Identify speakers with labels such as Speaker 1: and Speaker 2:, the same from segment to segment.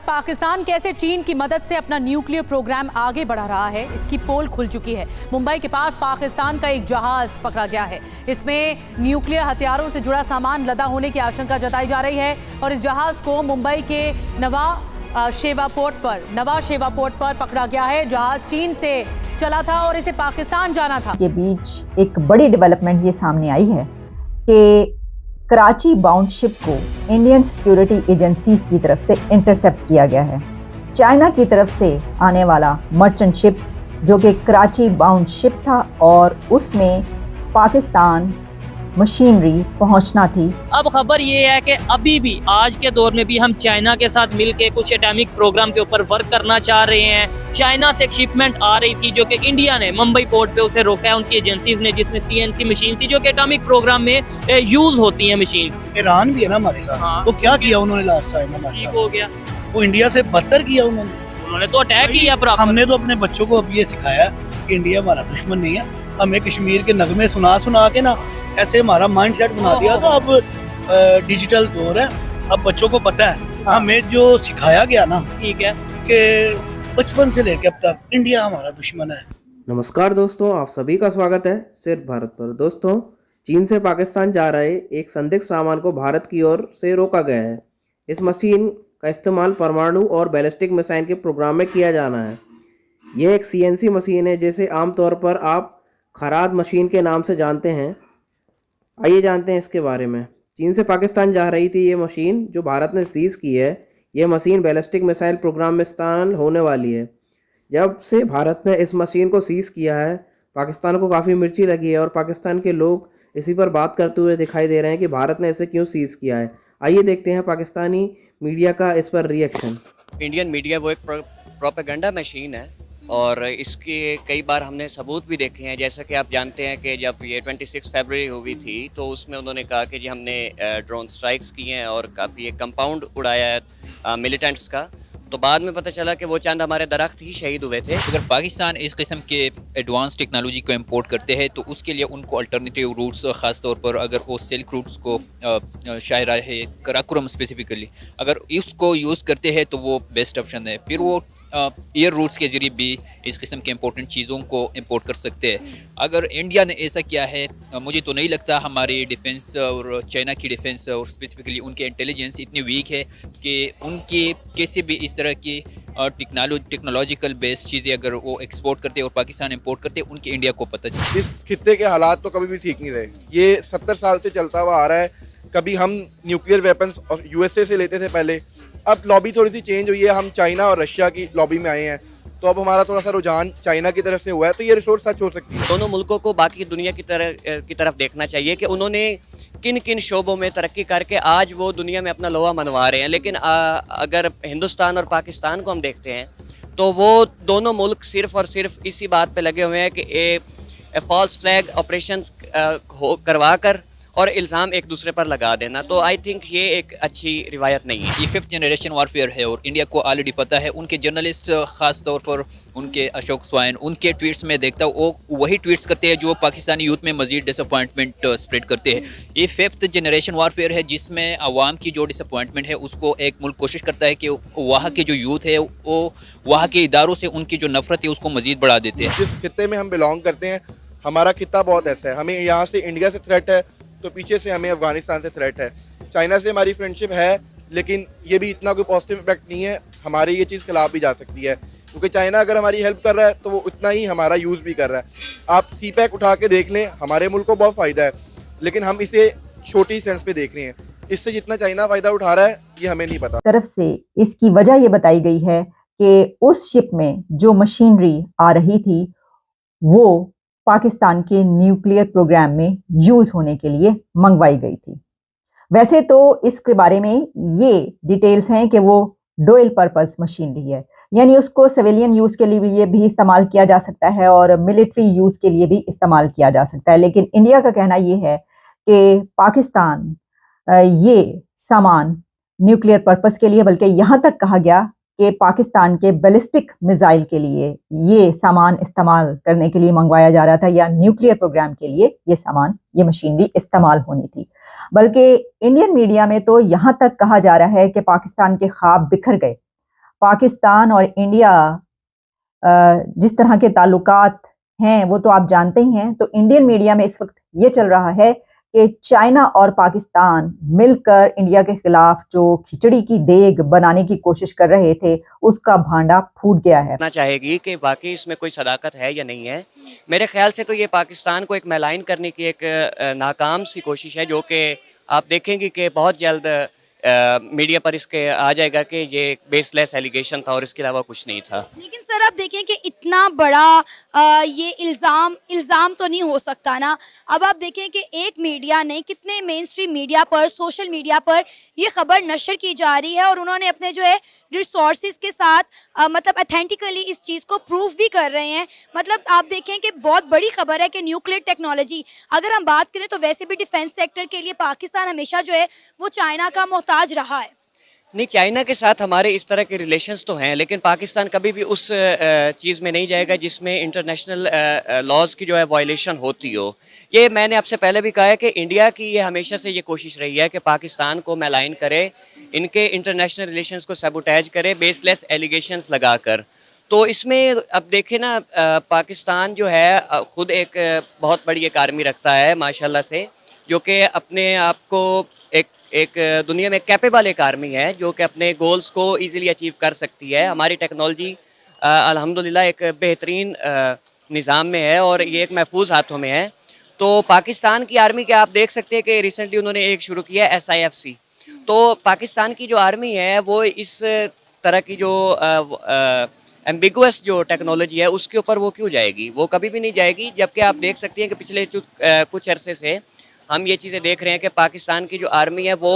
Speaker 1: पाकिस्तान कैसे चीन की मदद से अपना न्यूक्लियर प्रोग्राम आगे बढ़ा रहा है, इसकी पोल खुल चुकी है। मुंबई के पास पाकिस्तान का एक जहाज पकड़ा गया है। इसमें न्यूक्लियर हथियारों से जुड़ा सामान लदा होने की आशंका जताई जा रही है और इस जहाज को मुंबई के नवा शेवा पोर्ट पर पकड़ा गया है। जहाज चीन से चला था और इसे पाकिस्तान जाना था।
Speaker 2: के बीच एक बड़ी डेवलपमेंट ये सामने आई है कि कराची बाउंड शिप को इंडियन सिक्योरिटी एजेंसीज की तरफ से इंटरसेप्ट किया गया है। चाइना की तरफ से आने वाला मर्चेंट शिप जो कि कराची बाउंड शिप था और उसमें पाकिस्तान मशीनरी पहुंचना थी।
Speaker 3: अब खबर ये है कि अभी भी आज के दौर में भी हम चाइना के साथ मिलकर कुछ एटॉमिक प्रोग्राम के ऊपर वर्क करना चाह रहे हैं। चाइना से एक शिपमेंट आ रही थी जो कि इंडिया ने मुंबई पोर्ट पे उसे रोका है उनकी एजेंसीज ने, जिसमें सीएनसी मशीन थी जो कि एटॉमिक प्रोग्राम में यूज होती है मशीन।
Speaker 4: ईरान भी है ना हमारे साथ।
Speaker 3: हाँ।
Speaker 4: तो क्या किया उन्होंने लास्ट टाइम हमारे साथ?
Speaker 3: हो गया,
Speaker 4: वो इंडिया से बदतर किया उन्होंने
Speaker 3: तो अटैक किया प्रॉपर।
Speaker 4: हमने तो अपने बच्चों को अब ये सिखाया कि इंडिया हमारा दुश्मन नहीं है। हमें कश्मीर के नगमे सुना सुना के ना ऐसे हमारा माइंड सेट बना दिया था। अब डिजिटल दौर है, अब बच्चों को पता है।
Speaker 3: हाँ।
Speaker 4: हमें जो सिखाया गया ना
Speaker 3: ठीक है
Speaker 4: कि बचपन से लेकर अब तक इंडिया हमारा दुश्मन है।
Speaker 5: नमस्कार दोस्तों, आप सभी का स्वागत है सिर्फ भारत पर। दोस्तों, चीन से पाकिस्तान जा रहे एक संदिग्ध सामान को भारत की ओर से रोका गया है। इस मशीन का इस्तेमाल परमाणु और बैलिस्टिक मिसाइल के प्रोग्राम में किया जाना है। यह एक सीएनसी मशीन है जिसे आमतौर पर आप खराद मशीन के नाम से जानते हैं। आइए जानते हैं इसके बारे में। चीन से पाकिस्तान जा रही थी ये मशीन जो भारत ने सीज की है। यह मशीन बैलिस्टिक मिसाइल प्रोग्राम में इस्तेमाल होने वाली है। जब से भारत ने इस मशीन को सीज किया है, पाकिस्तान को काफ़ी मिर्ची लगी है और पाकिस्तान के लोग इसी पर बात करते हुए दिखाई दे रहे हैं कि भारत ने इसे क्यों सीज किया है। आइए देखते हैं पाकिस्तानी मीडिया का इस पर रिएक्शन।
Speaker 6: इंडियन मीडिया वो एक प्रोपेगेंडा मशीन है और इसके कई बार हमने सबूत भी देखे हैं। जैसा कि आप जानते हैं कि जब ये 26 फरवरी हुई थी तो उसमें उन्होंने कहा कि जी हमने ड्रोन स्ट्राइक्स किए हैं और काफ़ी एक कंपाउंड उड़ाया है मिलिटेंट्स का। तो बाद में पता चला कि वो चंद हमारे दरख्त ही शहीद हुए थे।
Speaker 7: अगर पाकिस्तान इस किस्म के एडवांस टेक्नोलॉजी को इंपोर्ट करते हैं तो उसके लिए उनको अल्टरनेटिव रूट्स, ख़ास तौर पर अगर वो सिल्क रूट्स को शायरा है कराकोरम स्पेसिफिकली अगर इसको यूज़ करते हैं तो वो बेस्ट ऑप्शन है। फिर वो एयर रूट्स के ज़रिए भी इस किस्म के इंपॉर्टेंट चीज़ों को इंपोर्ट कर सकते हैं। अगर इंडिया ने ऐसा किया है, मुझे तो नहीं लगता हमारी डिफेंस और चाइना की डिफेंस और स्पेसिफिकली उनके इंटेलिजेंस इतनी वीक है कि उनके कैसे भी इस तरह की टेक्नोलॉजिकल बेस्ड चीज़ें अगर वो एक्सपोर्ट करते और पाकिस्तान इंपोर्ट करते उनके इंडिया को पता चले।
Speaker 8: इस खित्ते के हालात तो कभी भी ठीक नहीं रहे। ये 70 साल से चलता हुआ आ रहा है। कभी हम न्यूक्लियर वेपन्स और यूएसए से लेते थे पहले, अब लॉबी थोड़ी सी चेंज हुई है। हम चाइना और रशिया की लॉबी में आए हैं तो अब हमारा थोड़ा सा रुझान चाइना की तरफ से हुआ है। तो ये रिसोर्स सच हो सकती है।
Speaker 6: दोनों मुल्कों को बाकी दुनिया की तरफ देखना चाहिए कि उन्होंने किन किन शोबों में तरक्की करके आज वो दुनिया में अपना लोहा मनवा रहे हैं। लेकिन अगर हिंदुस्तान और पाकिस्तान को हम देखते हैं तो वो दोनों मुल्क सिर्फ और सिर्फ इसी बात पे लगे हुए हैं कि ए फॉल्स फ्लैग ऑपरेशंस करवा कर और इल्ज़ाम एक दूसरे पर लगा देना। तो आई थिंक ये एक अच्छी रिवायत नहीं है।
Speaker 7: ये 5th जनरेशन वारफेयर है और इंडिया को ऑलरेडी पता है। उनके जर्नलिस्ट, ख़ास तौर पर उनके अशोक स्वाइन, उनके ट्वीट्स में देखता हूँ वो वही ट्वीट्स करते हैं जो पाकिस्तानी यूथ में मज़ीद डिसअपॉइंटमेंट स्प्रेड करते हैं। ये 5th जनरेशन वारफेयर है जिसमें आवाम की जो डिसअपॉइंटमेंट है उसको एक मुल्क कोशिश करता है कि वहाँ के जो यूथ है वो वहाँ के इदारों से उनकी जो नफरत है उसको मज़ीद बढ़ा देते हैं।
Speaker 8: जिस खित्ते में हम बिलोंग करते हैं, हमारा खित्ता बहुत ऐसा है। हमें यहाँ से इंडिया से थ्रेट है तो पीछे से हमें अफगानिस्तान से थ्रेट है। चाइना से हमारी फ्रेंडशिप है लेकिन ये भी इतना कोई पॉजिटिव इफेक्ट नहीं है। हमारे ये चीज़ खिलाफ भी जा सकती है क्योंकि चाइना अगर हमारी हेल्प कर रहा है तो वो उतना ही हमारा यूज़ भी कर रहा है। आप सी पैक उठा के देख लें, हमारे मुल्क को बहुत फ़ायदा है लेकिन हम इसे छोटी सेंस पे देख रहे हैं। इससे जितना चाइना फ़ायदा उठा रहा है ये हमें नहीं पता।
Speaker 2: तरफ से इसकी वजह ये बताई गई है कि उस शिप में जो मशीनरी आ रही थी वो पाकिस्तान के न्यूक्लियर प्रोग्राम में यूज होने के लिए मंगवाई गई थी। वैसे तो इसके बारे में ये डिटेल्स हैं कि वो डुअल पर्पस मशीनरी है, यानी उसको सिविलियन यूज के लिए भी इस्तेमाल किया जा सकता है और मिलिट्री यूज के लिए भी इस्तेमाल किया जा सकता है। लेकिन इंडिया का कहना ये है कि पाकिस्तान ये सामान न्यूक्लियर पर्पस के लिए, बल्कि यहाँ तक कहा गया कि पाकिस्तान के बैलिस्टिक मिसाइल के लिए ये सामान इस्तेमाल करने के लिए मंगवाया जा रहा था या न्यूक्लियर प्रोग्राम के लिए ये मशीनरी इस्तेमाल होनी थी। बल्कि इंडियन मीडिया में तो यहाँ तक कहा जा रहा है कि पाकिस्तान के ख्वाब बिखर गए। पाकिस्तान और इंडिया जिस तरह के ताल्लुकात हैं वो तो आप जानते ही हैं। तो इंडियन मीडिया में इस वक्त ये चल रहा है कि चाइना और पाकिस्तान मिलकर इंडिया के खिलाफ जो खिचड़ी की देग बनाने की कोशिश कर रहे थे उसका भांडा फूट गया है।
Speaker 6: ना चाहेगी कि वाकई इसमें कोई सदाकत है या नहीं है। मेरे ख्याल से तो ये पाकिस्तान को एक मैलाइन करने की एक नाकाम सी कोशिश है, जो कि आप देखेंगे कि बहुत जल्द मीडिया पर इसके आ जाएगा कि ये बेसलेस एलिगेशन था और इसके अलावा कुछ नहीं था।
Speaker 9: लेकिन सर आप देखें कि इतना बड़ा ये इल्ज़ाम तो नहीं हो सकता ना। अब आप देखें कि एक मीडिया ने कितने मेन स्ट्रीम मीडिया पर, सोशल मीडिया पर ये खबर नशर की जा रही है और उन्होंने अपने जो है रिसोर्सेज के साथ मतलब अथेंटिकली इस चीज़ को प्रूव भी कर रहे हैं। मतलब आप देखें कि बहुत बड़ी खबर है कि न्यूक्लियर टेक्नोलॉजी, अगर हम बात करें तो वैसे भी डिफेंस सेक्टर के लिए पाकिस्तान हमेशा जो है वो चाइना का मोहताज रहा है।
Speaker 6: नहीं, चाइना के साथ हमारे इस तरह के रिलेशंस तो हैं, लेकिन पाकिस्तान कभी भी उस चीज़ में नहीं जाएगा जिसमें इंटरनेशनल लॉज की जो है वायलेशन होती हो। ये मैंने आपसे पहले भी कहा है कि इंडिया की ये हमेशा से ये कोशिश रही है कि पाकिस्तान को मैलाइन करे, इनके इंटरनेशनल रिलेशंस को सबोटेज करे बेसलेस एलिगेशंस लगाकर। तो इसमें अब देखें ना, पाकिस्तान जो है ख़ुद एक बहुत बड़ी एक आर्मी रखता है माशाल्लाह से, जो कि अपने आप को एक दुनिया में कैपेबल एक आर्मी है जो कि अपने गोल्स को इजीली अचीव कर सकती है। हमारी टेक्नोलॉजी अल्हम्दुलिल्लाह एक बेहतरीन निज़ाम में है और ये एक महफूज हाथों में है। तो पाकिस्तान की आर्मी के आप देख सकते हैं कि रिसेंटली उन्होंने एक शुरू किया है SIFC। तो पाकिस्तान की जो आर्मी है वो इस तरह की जो एम्बिगुअस जो टेक्नोलॉजी है उसके ऊपर वो क्यों जाएगी? वो कभी भी नहीं जाएगी। जबकि आप देख सकते हैं कि पिछले कुछ अरसे से हम ये चीज़ें देख रहे हैं कि पाकिस्तान की जो आर्मी है वो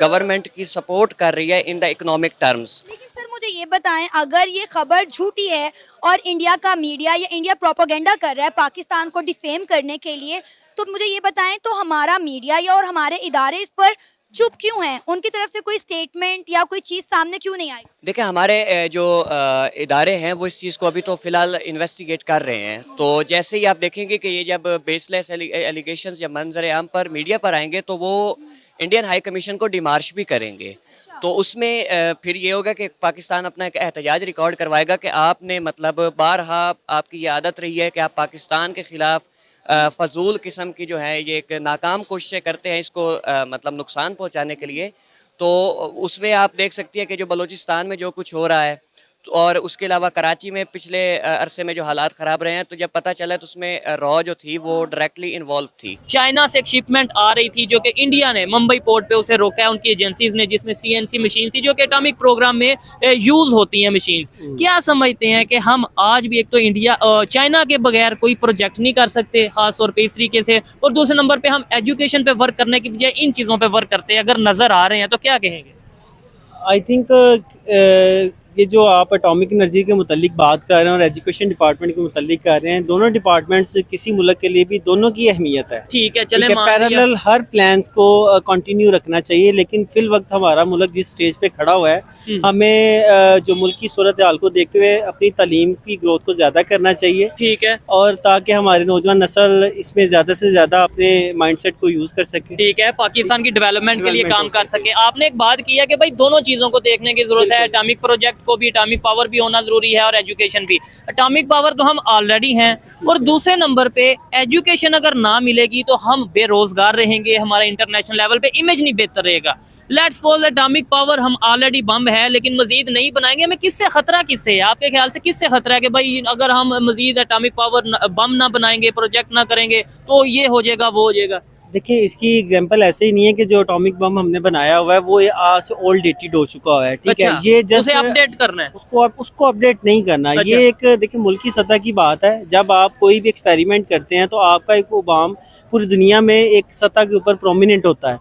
Speaker 6: गवर्नमेंट की सपोर्ट कर रही है इन द इकोनॉमिक टर्म्स।
Speaker 9: लेकिन सर मुझे ये बताएं, अगर ये खबर झूठी है और इंडिया का मीडिया या इंडिया प्रोपेगेंडा कर रहा है पाकिस्तान को डिफेम करने के लिए, तो मुझे ये बताएं तो हमारा मीडिया या और हमारे इदारे इस पर चुप क्यों हैं? उनकी तरफ से कोई स्टेटमेंट या कोई चीज़ सामने क्यों नहीं आई? देखिए,
Speaker 6: हमारे जो इदारे हैं वो इस चीज़ को अभी तो फ़िलहाल इन्वेस्टिगेट कर रहे हैं। तो जैसे ही आप देखेंगे कि ये जब बेसलेस एलिगेशंस जब मंजर आम पर मीडिया पर आएंगे तो वो इंडियन हाई कमीशन को डिमार्श भी करेंगे। तो उसमें फिर ये होगा कि पाकिस्तान अपना एक एहतजाज रिकॉर्ड करवाएगा कि आपने मतलब बारहा आपकी ये आदत रही है कि आप पाकिस्तान के ख़िलाफ़ फजूल किस्म की जो है ये एक नाकाम कोशिशें करते हैं इसको मतलब नुकसान पहुंचाने के लिए। तो उसमें आप देख सकती है कि जो बलूचिस्तान में जो कुछ हो रहा है और उसके अलावा कराची में पिछले अरसे में जो हालात ख़राब रहे हैं, तो जब पता चला तो उसमें रॉ जो थी वो डायरेक्टली इन्वॉल्व थी।
Speaker 3: चाइना से एक शिपमेंट आ रही थी जो कि इंडिया ने मुंबई पोर्ट पे उसे रोका है उनकी एजेंसीज ने, जिसमें CNC मशीन थी जो कि एटॉमिक प्रोग्राम में यूज होती हैं मशीन्स। क्या समझते हैं कि हम आज भी एक तो इंडिया चाइना के बगैर कोई प्रोजेक्ट नहीं कर सकते खास तौर पर इस तरीके से, और दूसरे नंबर पर हम एजुकेशन पे वर्क करने की बजाय इन चीज़ों पर वर्क करते हैं अगर नज़र आ रहे हैं, तो क्या कहेंगे?
Speaker 10: आई थिंक ये जो आप एटॉमिक एनर्जी के मुतालिक बात कर रहे हैं और एजुकेशन डिपार्टमेंट के मुतालिक कर रहे हैं, दोनों डिपार्टमेंट्स किसी मुल्क के लिए भी दोनों की अहमियत है।
Speaker 3: ठीक है, चले
Speaker 10: पैरेलल हर प्लान्स को कंटिन्यू रखना चाहिए, लेकिन फिल वक्त हमारा मुल्क जिस स्टेज पे खड़ा हुआ है, हमें जो मुल्क की सूरत हाल को देखते हुए अपनी तालीम की ग्रोथ को ज़्यादा करना चाहिए।
Speaker 3: ठीक है,
Speaker 10: और ताकि हमारे नौजवान नस्ल इसमें ज़्यादा से ज़्यादा अपने माइंडसेट को यूज़ कर सके।
Speaker 3: ठीक है, पाकिस्तान की डेवलपमेंट के लिए काम कर सके। आपने एक बात की है कि भाई दोनों चीज़ों को देखने की ज़रूरत है, एटॉमिक प्रोजेक्ट को भी, एटॉमिक पावर भी होना ज़रूरी है और एजुकेशन भी। एटॉमिक पावर तो हम ऑलरेडी हैं, और दूसरे नंबर पे एजुकेशन अगर ना मिलेगी तो हम बेरोज़गार रहेंगे, हमारा इंटरनेशनल लेवल पे इमेज नहीं बेहतर रहेगा। लेट्स सपोज एटॉमिक पावर हम ऑलरेडी बम है लेकिन मजीद नहीं बनाएंगे, हमें किससे खतरा किससे है? आपके ख्याल से किससे खतरा है कि भाई अगर हम मजीद एटॉमिक पावर बम ना बनाएंगे, प्रोजेक्ट ना करेंगे तो ये हो जाएगा वो हो जाएगा?
Speaker 10: देखिए, इसकी एग्जांपल ऐसे ही नहीं है कि जो एटॉमिक बम हमने बनाया हुआ है वो आज से ओल्ड डेटेड हो चुका है। ठीक है, ये जस्ट
Speaker 3: उसे अपडेट करना है,
Speaker 10: उसको अपडेट नहीं करना। ये एक देखिए मुल्क की सतह की बात है। जब आप कोई भी एक्सपेरिमेंट करते हैं तो आपका एक वो बम पूरी दुनिया में एक सतह के ऊपर प्रोमिनेंट होता है।